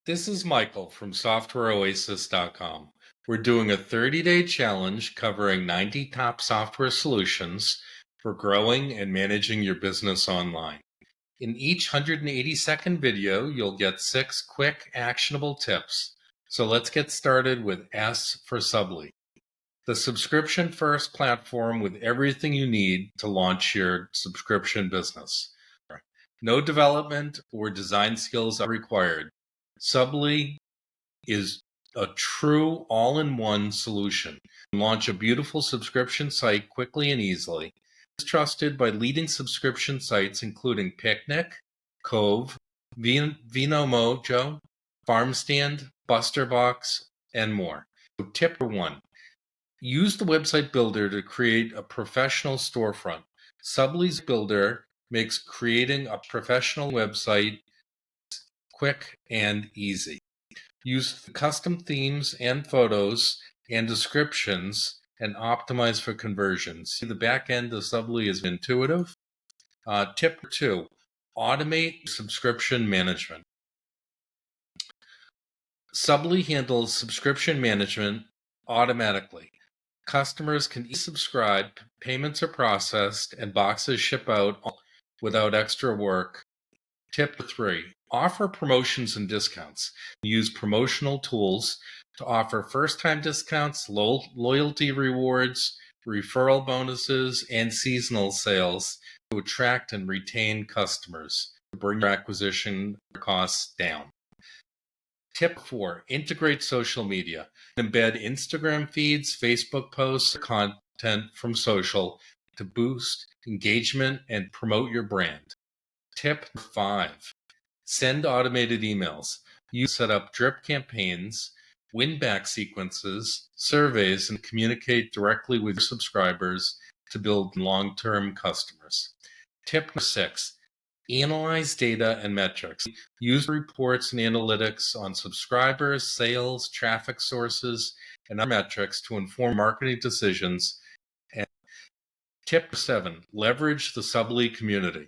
This is Michael from SoftwareOasis.com. We're doing a 30-day challenge covering 90 top software solutions for growing and managing your business online. In each 180-second video, you'll get 6 quick, actionable tips. So let's get started with S for Subly, the subscription-first platform with everything you need to launch your subscription business. No development or design skills are required. Subly is a true all-in-one solution. Launch a beautiful subscription site quickly and easily. It's trusted by leading subscription sites including Picnic, Cove, Vino Mojo, Farmstand, BusterBox, and more. So tip number 1. Use the website builder to create a professional storefront. Subly's builder makes creating a professional website quick and easy. Use custom themes and photos and descriptions and optimize for conversions. The back end of Subly is intuitive. Tip 2, automate subscription management. Subly handles subscription management automatically. Customers can e-subscribe, payments are processed, and boxes ship out without extra work. Tip 3, offer promotions and discounts. Use promotional tools to offer first-time discounts, loyalty rewards, referral bonuses, and seasonal sales to attract and retain customers to bring your acquisition costs down. Tip 4, integrate social media. Embed Instagram feeds, Facebook posts, content from social to boost engagement and promote your brand. Tip 5, send automated emails. You set up drip campaigns, win-back sequences, surveys, and communicate directly with your subscribers to build long-term customers. Tip 6, analyze data and metrics. Use reports and analytics on subscribers, sales, traffic sources, and other metrics to inform marketing decisions. And tip 7, leverage the Subly community.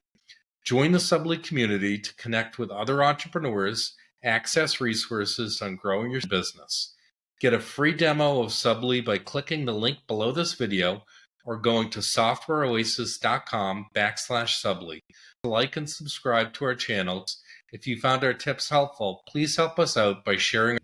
Join the Subly community to connect with other entrepreneurs, access resources on growing your business. Get a free demo of Subly by clicking the link below this video or going to softwareoasis.com/Subly. Like and subscribe to our channels. If you found our tips helpful, please help us out by sharing